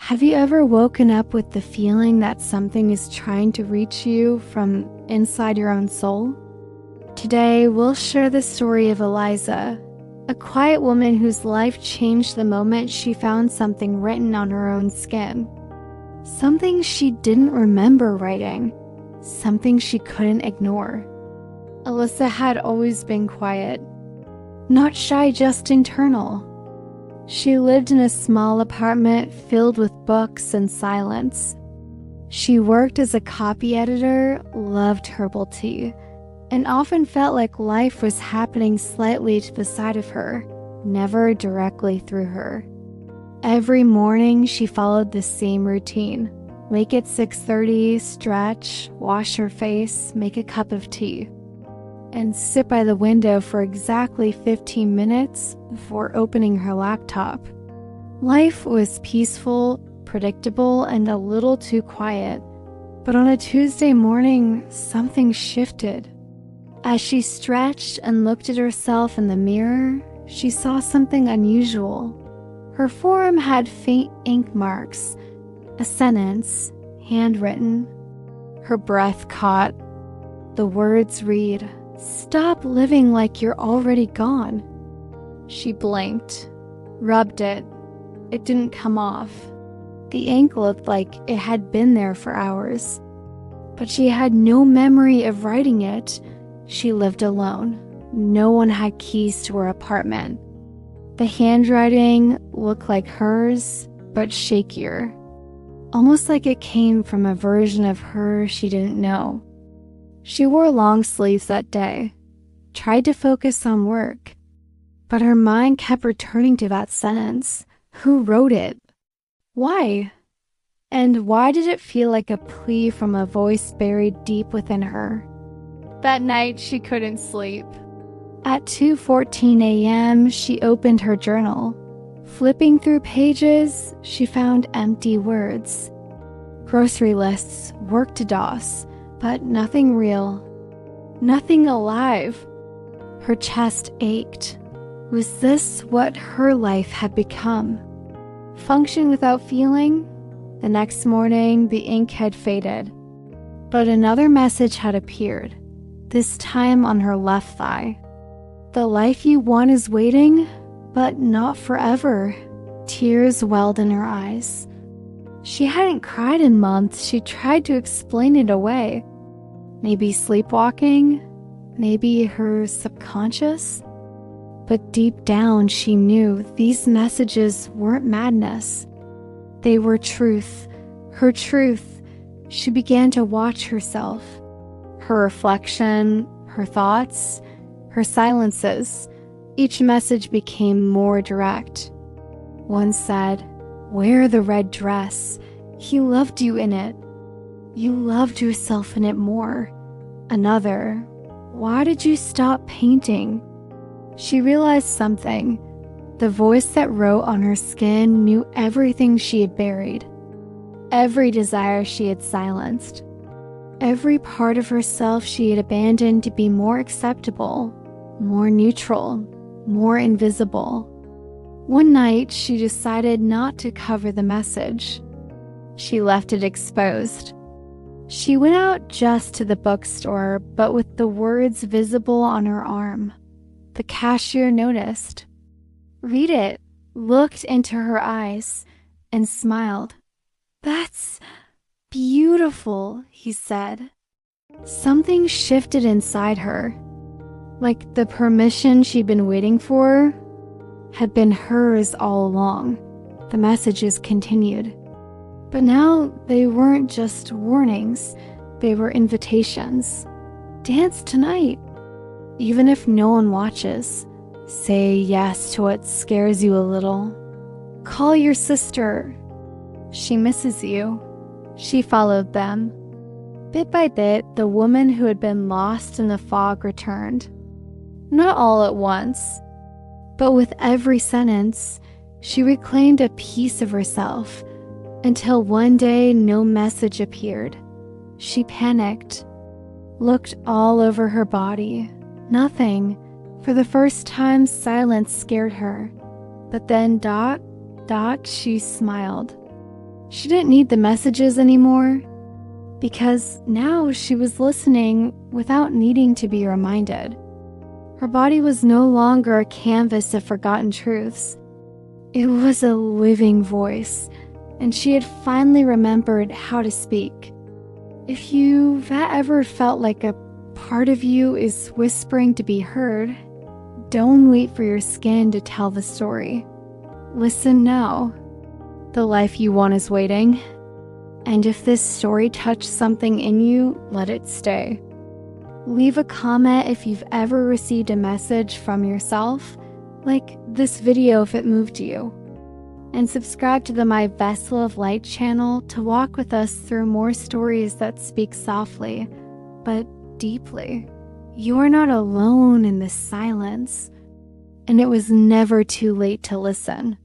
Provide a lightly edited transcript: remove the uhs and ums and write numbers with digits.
Have you ever woken up with the feeling that something is trying to reach you from inside your own soul? Today, we'll share the story of Eliza, a quiet woman whose life changed the moment she found something written on her own skin. Something she didn't remember writing, something she couldn't ignore. Alyssa had always been quiet, not shy, just internal. She lived in a small apartment filled with books and silence. She worked as a copy editor, loved herbal tea, and often felt like life was happening slightly to the side of her, never directly through her. Every morning she followed the same routine. Wake at 6:30, stretch, wash her face, make a cup of tea, and sit by the window for exactly 15 minutes before opening her laptop. Life was peaceful, predictable, and a little too quiet. But on a Tuesday morning, something shifted. As she stretched and looked at herself in the mirror, she saw something unusual. Her forearm had faint ink marks, a sentence, handwritten. Her breath caught. The words read, "Stop living like you're already gone." She blinked, rubbed it. It didn't come off. The ink looked like it had been there for hours. But she had no memory of writing it. She lived alone. No one had keys to her apartment. The handwriting looked like hers, but shakier. Almost like it came from a version of her she didn't know. She wore long sleeves that day, tried to focus on work, but her mind kept returning to that sentence. Who wrote it? Why? And why did it feel like a plea from a voice buried deep within her? That night, she couldn't sleep. At 2:14 a.m., she opened her journal. Flipping through pages, she found empty words. Grocery lists, work to DOS, but nothing real. Nothing alive. Her chest ached. Was this what her life had become? Function without feeling? The next morning, the ink had faded. But another message had appeared, this time on her left thigh. The life you want is waiting, but not forever. Tears welled in her eyes. She hadn't cried in months. She tried to explain it away. Maybe sleepwalking, maybe her subconscious. But deep down, she knew these messages weren't madness. They were truth, her truth. She began to watch herself, her reflection, her thoughts, her silences. Each message became more direct. One said, "Wear the red dress. He loved you in it. You loved yourself in it more." Another, "Why did you stop painting?" She realized something. The voice that wrote on her skin knew everything she had buried, every desire she had silenced, every part of herself she had abandoned to be more acceptable, more neutral, more invisible. One night, she decided not to cover the message. She left it exposed. She went out just to the bookstore, but with the words visible on her arm. The cashier noticed. Read it, looked into her eyes, and smiled. "That's beautiful," he said. Something shifted inside her. Like the permission she'd been waiting for had been hers all along. The messages continued. But now they weren't just warnings, they were invitations. Dance tonight. Even if no one watches, say yes to what scares you a little. Call your sister. She misses you. She followed them. Bit by bit, the woman who had been lost in the fog returned. Not all at once, but with every sentence, she reclaimed a piece of herself, until one day no message appeared. She panicked, looked all over her body. Nothing. For the first time, silence scared her. But then, she smiled. She didn't need the messages anymore because now she was listening without needing to be reminded. Her body was no longer a canvas of forgotten truths. It was a living voice, and she had finally remembered how to speak. If you've ever felt like a part of you is whispering to be heard, don't wait for your skin to tell the story. Listen now. The life you want is waiting. And if this story touched something in you, let it stay. Leave a comment if you've ever received a message from yourself, like this video if it moved you. And subscribe to the My Vessel of Light channel to walk with us through more stories that speak softly, but deeply. You're not alone in this silence, and it was never too late to listen.